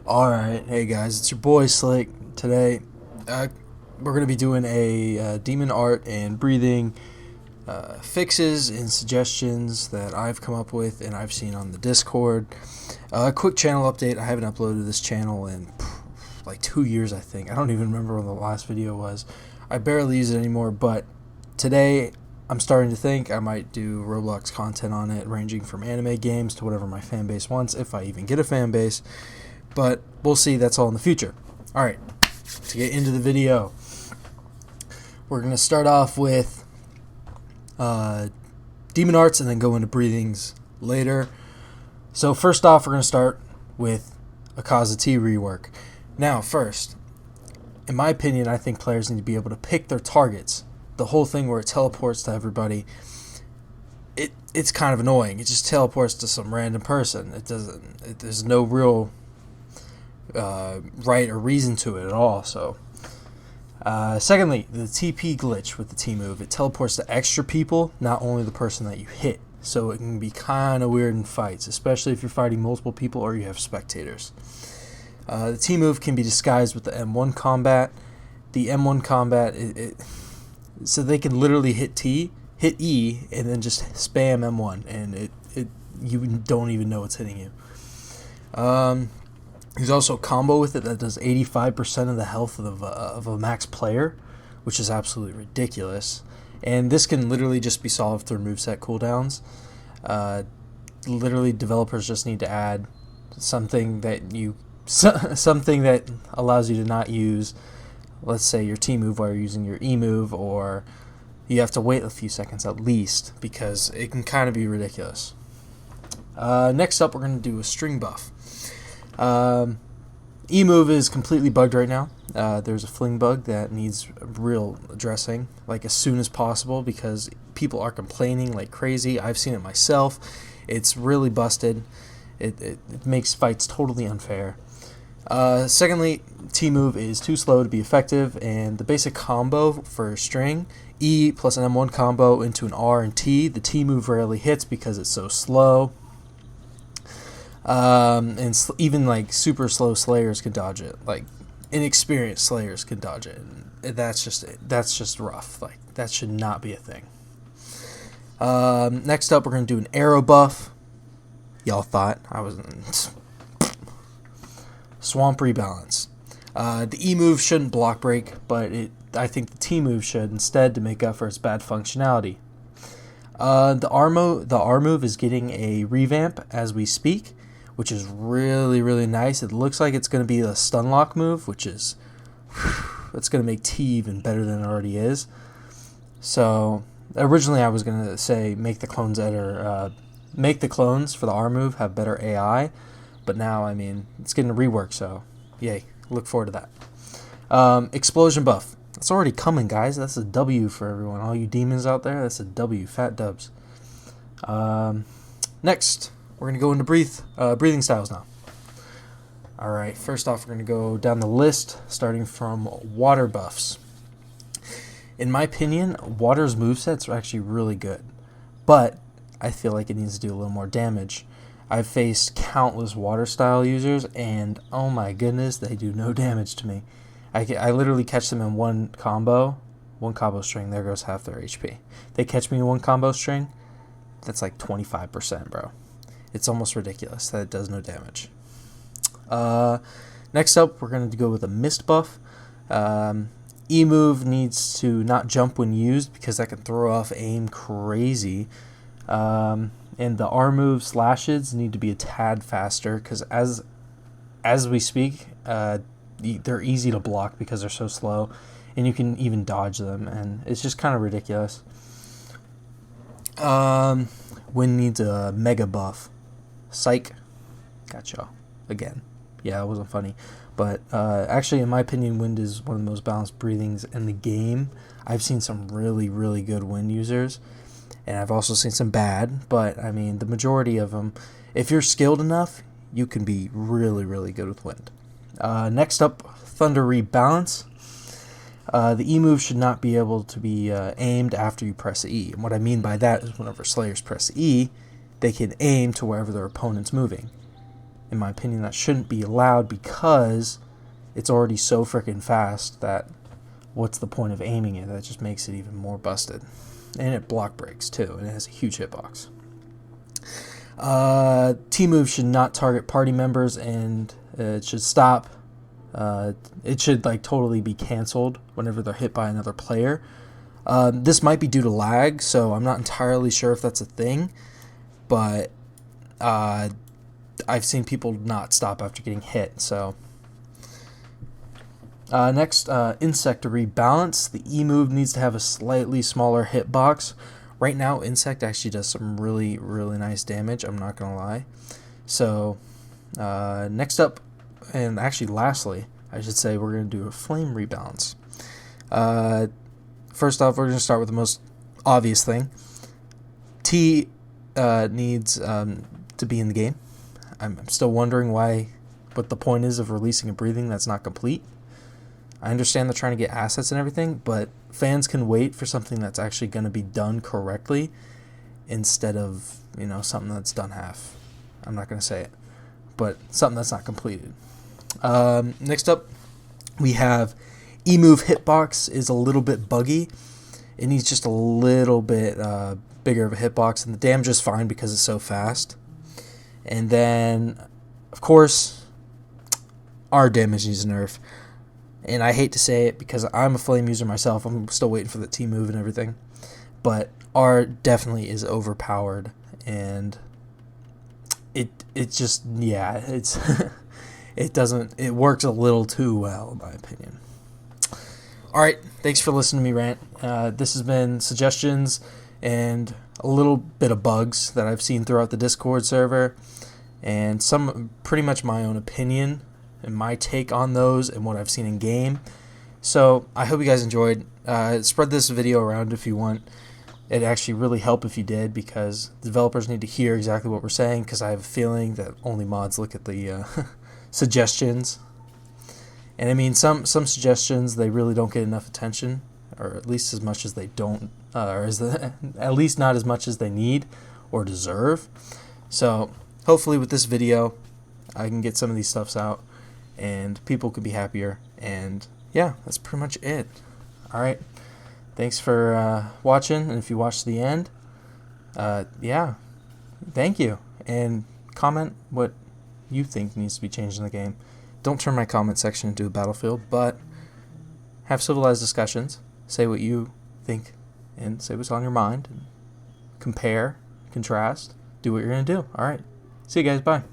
Alright, hey guys, it's your boy Slick. Today, we're going to be doing a demon art and breathing fixes and suggestions that I've come up with and I've seen on the Discord. Quick channel update, I haven't uploaded this channel in like 2 years, I think. I don't even remember when the last video was. I barely use it anymore, but today I'm starting to think I might do Roblox content on it, ranging from anime games to whatever my fan base wants, if I even get a fan base. But we'll see, that's all in the future. Alright, to get into the video, we're going to start off with demon arts and then go into breathings later. So first off, we're going to start with Akaza T Rework. Now first, in my opinion, I think players need to be able to pick their targets. The whole thing where it teleports to everybody, it's kind of annoying. It just teleports to some random person. There's no real right or reason to it at all. So secondly, the TP glitch with the T move, it teleports to extra people, not only the person that you hit. So it can be kind of weird in fights, especially if you're fighting multiple people or you have spectators. The T move can be disguised with the M1 combat. The M1 combat, so they can literally hit E, and then just spam M1, and you don't even know it's hitting you. There's also a combo with it that does 85% of the health of a max player, which is absolutely ridiculous. And this can literally just be solved through moveset cooldowns. Literally, developers just need to add something that allows you to not use, let's say, your T move while you're using your E move, or you have to wait a few seconds at least, because it can kind of be ridiculous. Next up, we're going to do a string buff. E-move is completely bugged right now. There's a fling bug that needs real addressing, like as soon as possible, because people are complaining like crazy. I've seen it myself. It's really busted. It makes fights totally unfair. Secondly, T-move is too slow to be effective, and the basic combo for string, E plus an M1 combo into an R and T, the T-move rarely hits because it's so slow. And even like super slow slayers can dodge it. Like inexperienced slayers can dodge it. And that's just rough. Like that should not be a thing. Next up, we're gonna do an arrow buff. Y'all thought I was swamp rebalance. The E move shouldn't block break, but I think the T move should instead, to make up for its bad functionality. The R move is getting a revamp as we speak, which is really, really nice. It looks like it's going to be a stun lock move, which is, it's going to make T even better than it already is. So originally I was going to say make the clones for the R move have better AI, but now, I mean, it's getting a rework, so yay, look forward to that. Explosion buff. It's already coming, guys. That's a W for everyone. All you demons out there, that's a W. Fat dubs. Next, we're going to go into breathing styles now. Alright, first off, we're going to go down the list, starting from water buffs. In my opinion, water's movesets are actually really good, but I feel like it needs to do a little more damage. I've faced countless water style users, and oh my goodness, they do no damage to me. I literally catch them in one combo string, there goes half their HP. They catch me in one combo string, that's like 25%, bro. It's almost ridiculous that it does no damage. Next up, we're going to go with a mist buff. E move needs to not jump when used, because that can throw off aim crazy. And the R move slashes need to be a tad faster, because as we speak, they're easy to block because they're so slow, and you can even dodge them, and it's just kind of ridiculous. Wind needs a mega buff. Psych. Gotcha. Again. Yeah, it wasn't funny. But actually, in my opinion, wind is one of the most balanced breathings in the game. I've seen some really, really good wind users, and I've also seen some bad, but I mean, the majority of them, if you're skilled enough, you can be really, really good with wind. Next up, thunder rebalance. The E move should not be able to be aimed after you press E. And what I mean by that is whenever Slayers press E, they can aim to wherever their opponent's moving. in my opinion, that shouldn't be allowed because it's already so freaking fast that what's the point of aiming it? That just makes it even more busted. And it block breaks too, and it has a huge hitbox. T-move should not target party members, and it should stop. It should like totally be canceled whenever they're hit by another player. This might be due to lag, so I'm not entirely sure if that's a thing, but I've seen people not stop after getting hit. So next, insect to rebalance. The E move needs to have a slightly smaller hitbox. Right now, insect actually does some really, really nice damage, I'm not going to lie. So next up, and actually lastly, I should say, we're going to do a flame rebalance. First off, we're going to start with the most obvious thing. T needs to be in the game. I'm still wondering what the point is of releasing a breathing that's not complete. I understand they're trying to get assets and everything, but fans can wait for something that's actually going to be done correctly instead of, something that's done half. I'm not going to say it, but something that's not completed. Next up, we have E-move hitbox is a little bit buggy. It needs just a little bit bigger of a hitbox, and the damage is fine because it's so fast. And then, of course, our damage needs a nerf. And I hate to say it because I'm a flame user myself. I'm still waiting for the T-move and everything. But R definitely is overpowered, and it just, yeah, it's it works a little too well in my opinion. Alright, thanks for listening to me rant. This has been suggestions and a little bit of bugs that I've seen throughout the Discord server, and some pretty much my own opinion and my take on those and what I've seen in game. So I hope you guys enjoyed. Spread this video around if you want. It'd actually really help if you did, because the developers need to hear exactly what we're saying, because I have a feeling that only mods look at the suggestions. And I mean, some suggestions, they really don't get enough attention, or at least as much as they don't, at least not as much as they need or deserve. So hopefully with this video, I can get some of these stuffs out, and people could be happier. And yeah, that's pretty much it. Alright, thanks for watching, and if you watched the end, yeah, thank you, and comment what you think needs to be changed in the game. Don't turn my comment section into a battlefield, but have civilized discussions, say what you think, and say what's on your mind, and compare, contrast, do what you're going to do. Alright, see you guys, bye.